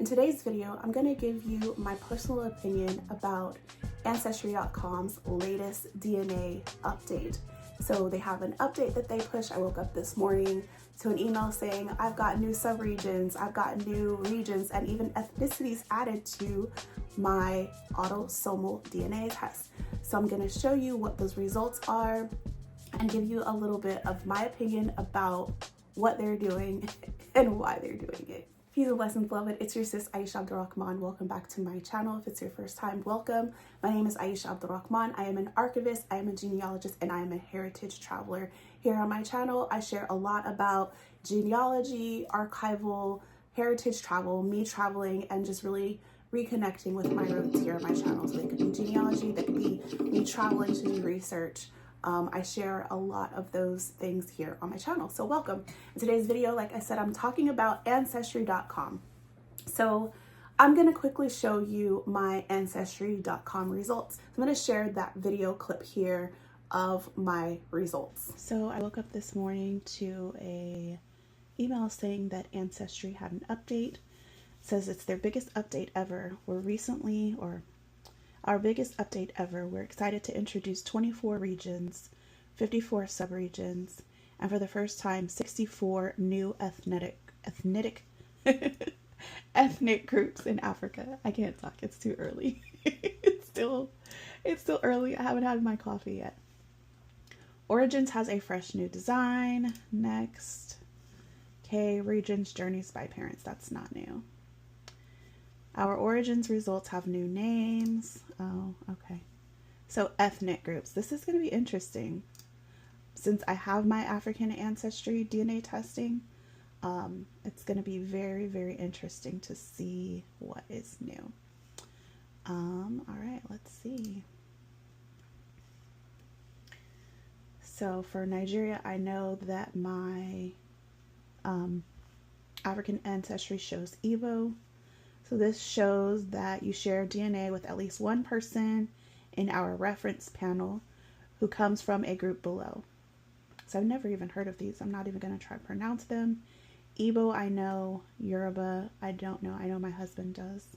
In today's video, I'm going to give you my personal opinion about Ancestry.com's latest DNA update. So they have an update that they push. I woke up this morning to an email saying I've got new subregions, I've got new regions, and even ethnicities added to my autosomal DNA test. So I'm going to show you what those results are and give you a little bit of my opinion about what they're doing and why they're doing it. Peace and blessings, beloved. It's your sis, Aisha Abdul. Welcome back to my channel. If it's your first time, welcome. My name is Aisha Abdul. I am an archivist, I am a genealogist, and I am a heritage traveler. Here on my channel, I share a lot about genealogy, archival, heritage travel, me traveling, and just really reconnecting with my roots here on my channel. So they could be genealogy, they could be me traveling to do research. I share a lot of those things here on my channel. So welcome. In today's video, like I said, I'm talking about Ancestry.com. So I'm going to quickly show you my Ancestry.com results. I'm going to share that video clip here of my results. So I woke up this morning to a email saying that Ancestry had an update. It says it's their biggest update ever. Our biggest update ever. We're excited to introduce 24 regions, 54 subregions, and for the first time, 64 new ethnic groups in Africa. I can't talk. It's too early. It's still early. I haven't had my coffee yet. Origins has a fresh new design. Next. Okay, regions, journeys by parents. That's not new. Our origins results have new names. Oh, okay. So ethnic groups. This is going to be interesting. Since I have my African ancestry DNA testing, it's going to be very, very interesting to see what is new. All right, let's see. So for Nigeria, I know that my African ancestry shows Igbo. So this shows that you share DNA with at least one person in our reference panel who comes from a group below. So I've never even heard of these. I'm not even going to try to pronounce them. Igbo, I know. Yoruba, I don't know. I know my husband does.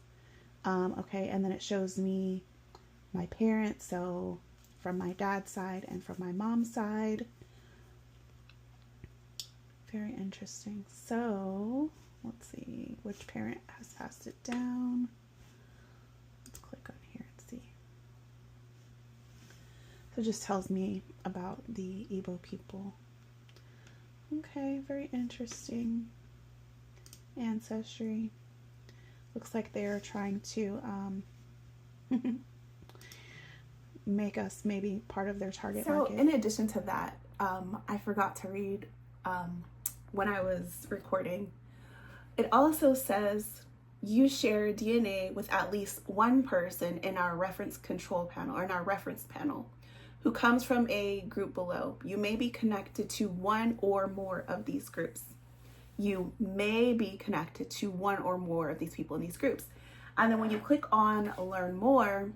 Okay, and then it shows me my parents, so from my dad's side and from my mom's side. Very interesting. So let's see which parent has passed it down. Let's click on here and see. So it just tells me about the Igbo people. Okay, very interesting. Ancestry. Looks like they're trying to make us maybe part of their target market. So in addition to that, I forgot to read when I was recording. It also says you share DNA with at least one person in our reference control panel or in our reference panel who comes from a group below. You may be connected to one or more of these groups. You may be connected to one or more of these people in these groups. And then when you click on learn more,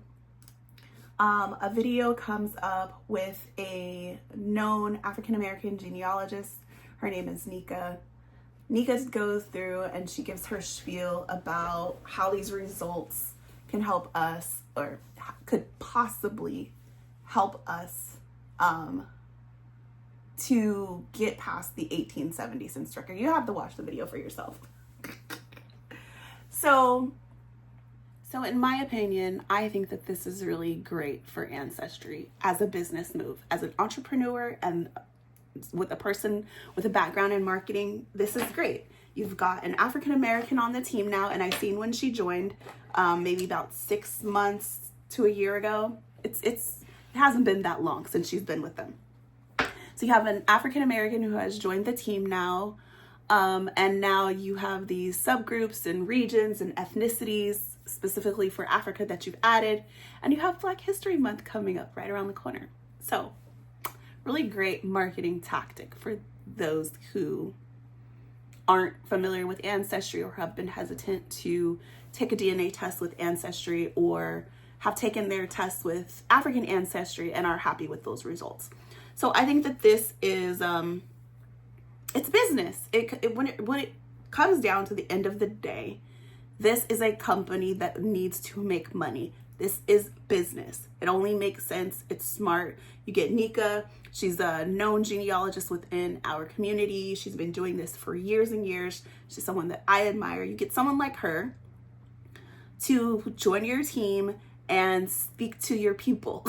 a video comes up with a known African-American genealogist. Her name is Nika. Nika goes through and she gives her spiel about how these results can help us or could possibly help us to get past the 1870 census record. You have to watch the video for yourself. So in my opinion, I think that this is really great for Ancestry as a business move, as an entrepreneur and with a person with a background in marketing. This is great. You've got an African American on the team now, and I've seen when she joined, maybe about 6 months to a year ago. It hasn't been that long since she's been with them. So you have an African American who has joined the team now, and now you have these subgroups and regions and ethnicities specifically for Africa that you've added, and you have Black History Month coming up right around the corner. So really great marketing tactic for those who aren't familiar with Ancestry or have been hesitant to take a DNA test with Ancestry or have taken their tests with African Ancestry and are happy with those results. So I think that this is, it's business. When it comes down to the end of the day, This is a company that needs to make money. This is business. It only makes sense. It's smart. You get Nika. She's a known genealogist within our community. She's been doing this for years and years. She's someone that I admire. You get someone like her to join your team and speak to your people,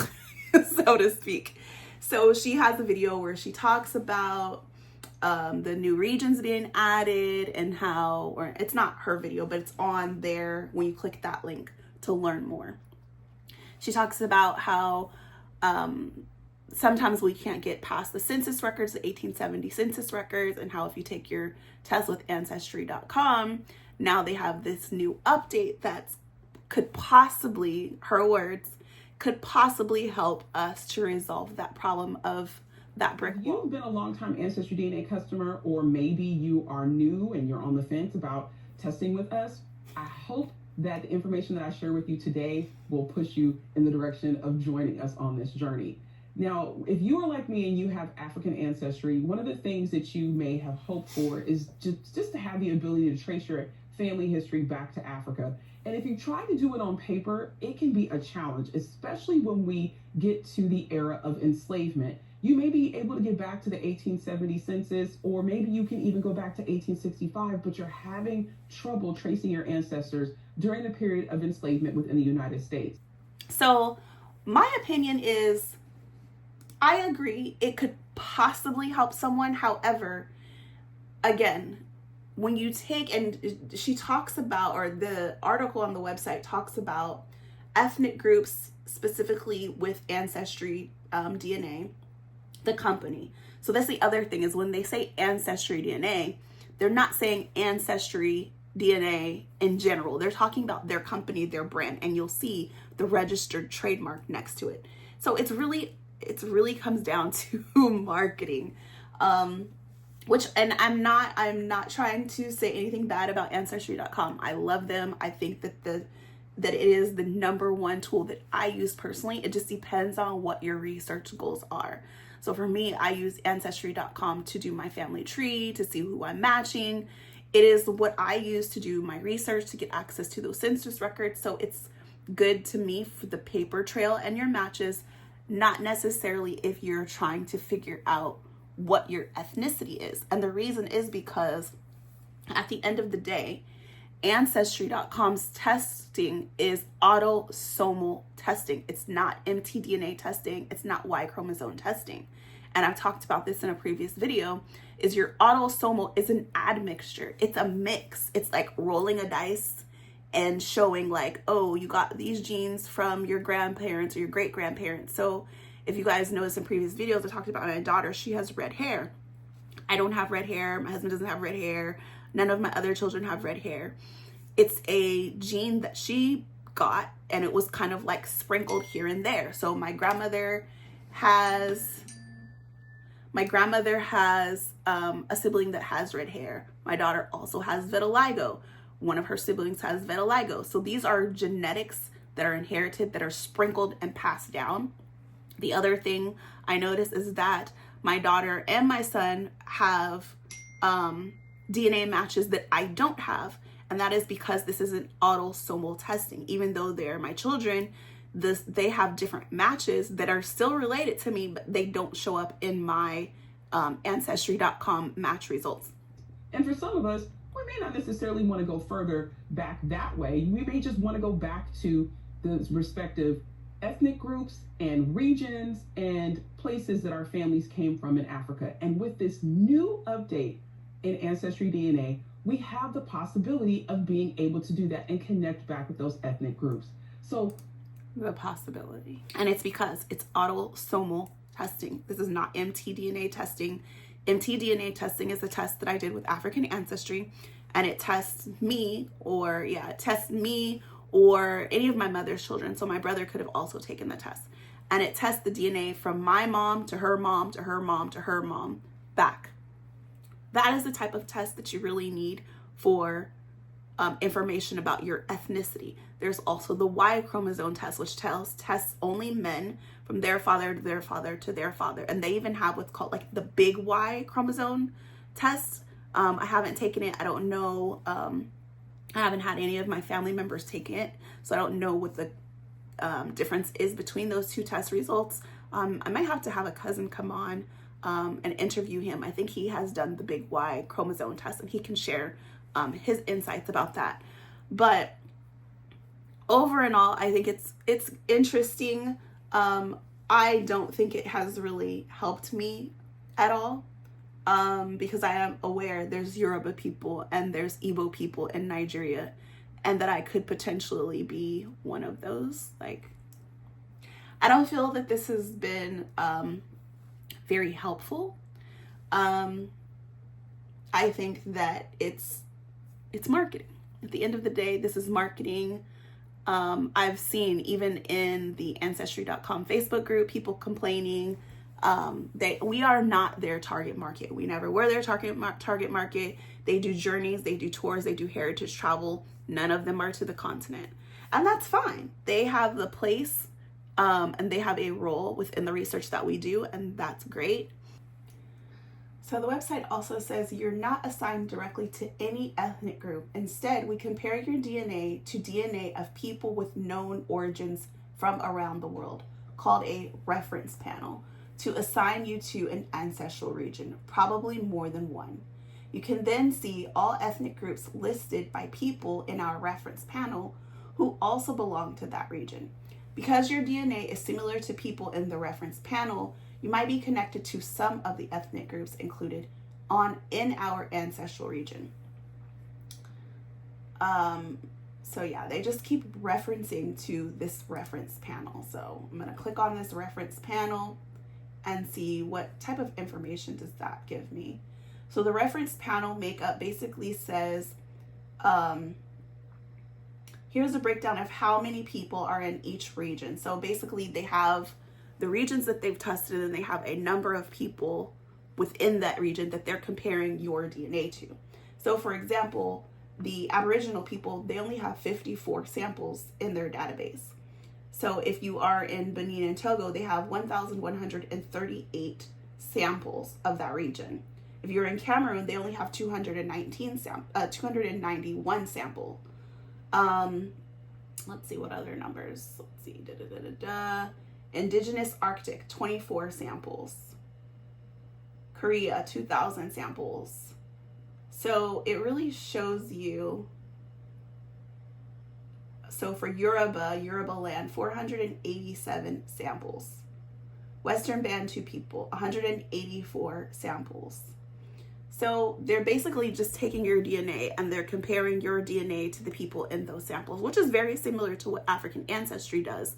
so to speak. So she has a video where she talks about the new regions being added and how, or it's not her video, but it's on there when you click that link to learn more. She talks about how sometimes we can't get past the census records, the 1870 census records, and how if you take your test with Ancestry.com, now they have this new update that could possibly, her words, could possibly help us to resolve that problem of that brick wall. You've been a long-time Ancestry DNA customer, or maybe you are new and you're on the fence about testing with us. I hope that the information that I share with you today will push you in the direction of joining us on this journey. Now, if you are like me and you have African ancestry, one of the things that you may have hoped for is just to have the ability to trace your family history back to Africa. And if you try to do it on paper, it can be a challenge, especially when we get to the era of enslavement. You may be able to get back to the 1870 census, or maybe you can even go back to 1865, but you're having trouble tracing your ancestors during the period of enslavement within the United States. So my opinion is, I agree, it could possibly help someone. However, again, when you take, and she talks about, or the article on the website talks about ethnic groups specifically with Ancestry DNA, the company. So that's the other thing, is when they say Ancestry DNA, they're not saying Ancestry DNA in general. They're talking about their company, their brand, and you'll see the registered trademark next to it. So it really comes down to marketing. Which, and I'm not trying to say anything bad about Ancestry.com. I love them. I think that that it is the #1 tool that I use personally. It just depends on what your research goals are. So for me, I use Ancestry.com to do my family tree, to see who I'm matching. It is what I use to do my research, to get access to those census records. So it's good to me for the paper trail and your matches, not necessarily if you're trying to figure out what your ethnicity is. And the reason is because at the end of the day, Ancestry.com's testing is autosomal testing. It's not mtDNA testing. It's not Y chromosome testing. And I've talked about this in a previous video, is your autosomal is an admixture. It's a mix. It's like rolling a dice and showing like, oh, you got these genes from your grandparents or your great grandparents. So if you guys noticed in previous videos, I talked about my daughter. She has red hair. I don't have red hair. My husband doesn't have red hair. None of my other children have red hair. It's a gene that she got, and it was kind of like sprinkled here and there. So my grandmother has a sibling that has red hair. My daughter also has vitiligo. One of her siblings has vitiligo. So these are genetics that are inherited, that are sprinkled and passed down. The other thing I noticed is that my daughter and my son have DNA matches that I don't have. And that is because this isn't autosomal testing. Even though they're my children, they have different matches that are still related to me, but they don't show up in my Ancestry.com match results. And for some of us, we may not necessarily want to go further back that way. We may just want to go back to the respective ethnic groups and regions and places that our families came from in Africa. And with this new update in Ancestry DNA, we have the possibility of being able to do that and connect back with those ethnic groups. So the possibility, and it's because it's autosomal testing. This is not mtDNA testing. mtDNA testing is the test that I did with African Ancestry, and it tests me, or or any of my mother's children. So my brother could have also taken the test, and it tests the DNA from my mom to her mom to her mom to her mom back. That is the type of test that you really need for information about your ethnicity. There's also the Y chromosome test, which tests only men from their father to their father to their father. And they even have what's called like the big Y chromosome test. I haven't taken it. I don't know I haven't had any of my family members take it, so I don't know what the difference is between those two test results. I might have to have a cousin come on and interview him. I think he has done the big Y chromosome test, and he can share his insights about that. But over and all, I think it's interesting. I don't think it has really helped me at all, because I am aware there's Yoruba people and there's Igbo people in Nigeria, and that I could potentially be one of those. Like, I don't feel that this has been very helpful. I think that it's marketing. At the end of the day, this is marketing. I've seen even in the Ancestry.com Facebook group, people complaining we are not their target market. We never were their target market. They do journeys, they do tours, they do heritage travel. None of them are to the continent. And that's fine. They have the place and they have a role within the research that we do, and that's great. So the website also says you're not assigned directly to any ethnic group. Instead, we compare your DNA to DNA of people with known origins from around the world, called a reference panel, to assign you to an ancestral region, probably more than one. You can then see all ethnic groups listed by people in our reference panel who also belong to that region. Because your DNA is similar to people in the reference panel, you might be connected to some of the ethnic groups included in our ancestral region. So yeah, they just keep referencing to this reference panel. So I'm gonna click on this reference panel and see what type of information does that give me. So the reference panel makeup basically says, here's a breakdown of how many people are in each region. So basically they have the regions that they've tested, and they have a number of people within that region that they're comparing your DNA to. So for example, the Aboriginal people, they only have 54 samples in their database. So if you are in Benin and Togo, they have 1,138 samples of that region. If you're in Cameroon, they only have 291 sample. Let's see what other numbers. Let's see. Indigenous Arctic, 24 samples. Korea, 2,000 samples. So it really shows you. So for Yoruba land, 487 samples. Western Bantu people, 184 samples. So they're basically just taking your DNA and they're comparing your DNA to the people in those samples, which is very similar to what African Ancestry does.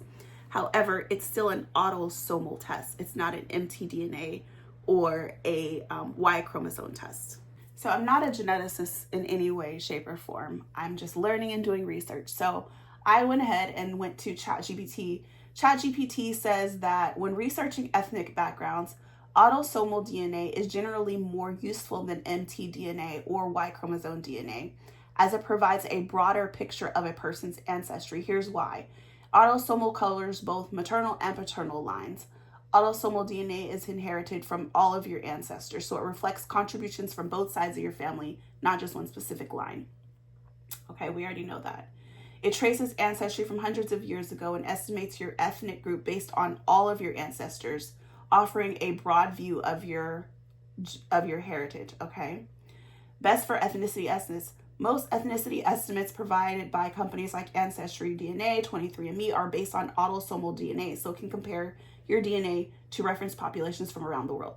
However, it's still an autosomal test. It's not an mtDNA or a Y chromosome test. So I'm not a geneticist in any way, shape, or form. I'm just learning and doing research. So I went ahead and went to ChatGPT. ChatGPT says that when researching ethnic backgrounds, autosomal DNA is generally more useful than mtDNA or Y chromosome DNA, as it provides a broader picture of a person's ancestry. Here's why. Autosomal covers both maternal and paternal lines. Autosomal DNA is inherited from all of your ancestors, so it reflects contributions from both sides of your family, not just one specific line. Okay, we already know that. It traces ancestry from hundreds of years ago and estimates your ethnic group based on all of your ancestors, offering a broad view of your heritage, okay? Best for ethnicity estimates. Most ethnicity estimates provided by companies like Ancestry DNA, 23andMe are based on autosomal DNA, so it can compare your DNA to reference populations from around the world.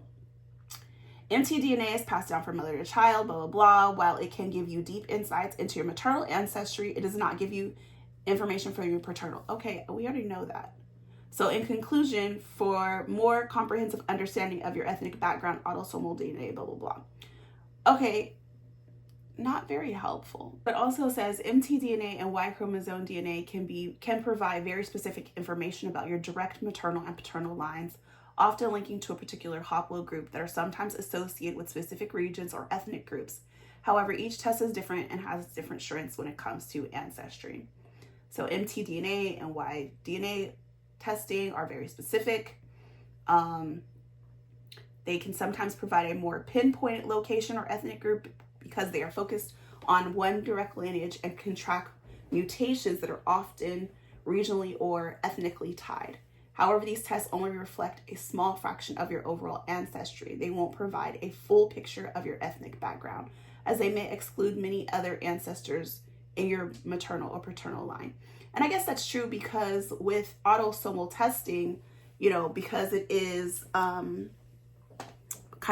mtDNA is passed down from mother to child, blah, blah, blah. While it can give you deep insights into your maternal ancestry, it does not give you information from your paternal. Okay, we already know that. So in conclusion, for more comprehensive understanding of your ethnic background, autosomal DNA, blah, blah, blah. Okay, not very helpful. But also says mtDNA and Y chromosome DNA can provide very specific information about your direct maternal and paternal lines, often linking to a particular haplogroup that are sometimes associated with specific regions or ethnic groups. However, each test is different and has different strengths when it comes to ancestry. So mtDNA and Y DNA testing are very specific. They can sometimes provide a more pinpointed location or ethnic group because they are focused on one direct lineage and can track mutations that are often regionally or ethnically tied. However, these tests only reflect a small fraction of your overall ancestry. They won't provide a full picture of your ethnic background, as they may exclude many other ancestors in your maternal or paternal line. And I guess that's true because with autosomal testing, you know, because it is kind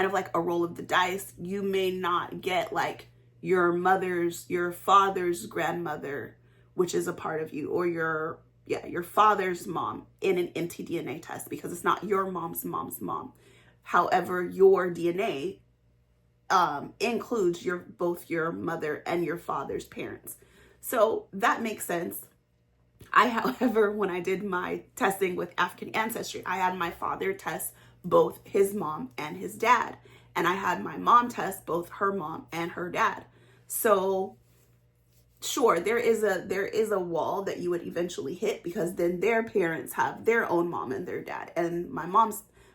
of like a roll of the dice, you may not get like your father's grandmother, which is a part of you, or your father's mom in an mtDNA test, because it's not your mom's mom. However, your DNA includes both your mother and your father's parents. So that makes sense. However, when I did my testing with African Ancestry, I had my father test both his mom and his dad. And I had my mom test both her mom and her dad. So sure, there is a wall that you would eventually hit, because then their parents have their own mom and their dad. And my mom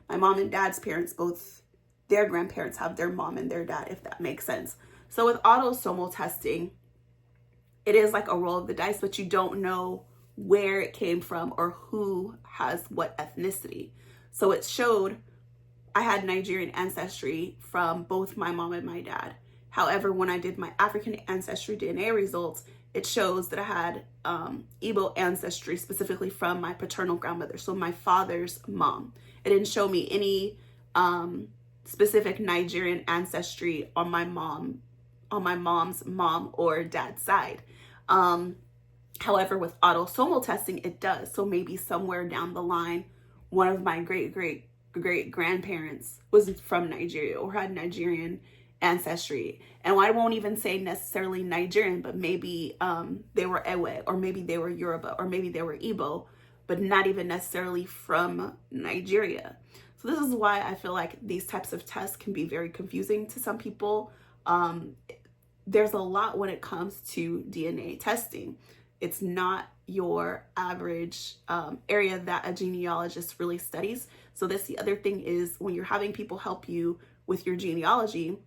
and dad's parents, both their grandparents have their mom and their dad, if that makes sense. So with autosomal testing, it is like a roll of the dice, but you don't know where it came from or who has what ethnicity. So it showed I had Nigerian ancestry from both my mom and my dad. However, when I did my African Ancestry DNA results, it shows that I had Igbo ancestry, specifically from my paternal grandmother, so my father's mom. It didn't show me any specific Nigerian ancestry on my mom's mom or dad's side. However, with autosomal testing, it does. So maybe somewhere down the line, one of my great grandparents was from Nigeria or had Nigerian ancestry. And I won't even say necessarily Nigerian, but maybe they were Ewe, or maybe they were Yoruba, or maybe they were Igbo, but not even necessarily from Nigeria. So this is why I feel like these types of tests can be very confusing to some people. There's a lot when it comes to DNA testing. It's not your average area that a genealogist really studies. So that's the other thing, is when you're having people help you with your genealogy,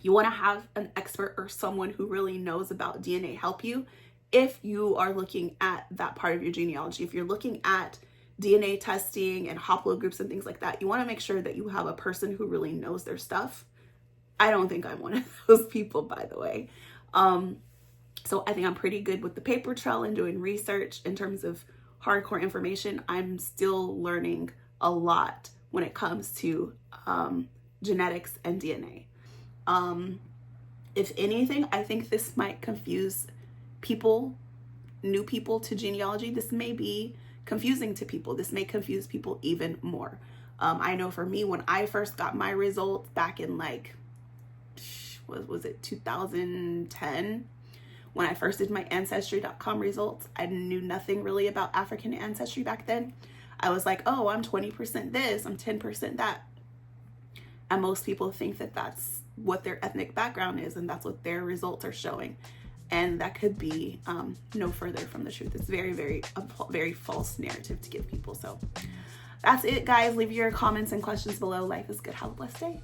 you want to have an expert or someone who really knows about DNA help you if you are looking at that part of your genealogy. If you're looking at DNA testing and haplogroups and things like that, you want to make sure that you have a person who really knows their stuff. I don't think I'm one of those people, by the way. So I think I'm pretty good with the paper trail and doing research in terms of hardcore information. I'm still learning a lot when it comes to genetics and DNA. If anything, I think this might confuse people, new people to genealogy. This may be confusing to people. This may confuse people even more. I know for me, when I first got my results back in like, was it 2010? When I first did my Ancestry.com results, I knew nothing really about African ancestry back then. I was like, oh, I'm 20% this, I'm 10% that. And most people think that that's what their ethnic background is, and that's what their results are showing. And that could be no further from the truth. It's a very false narrative to give people. So that's it, guys. Leave your comments and questions below. Life is good. Have a blessed day.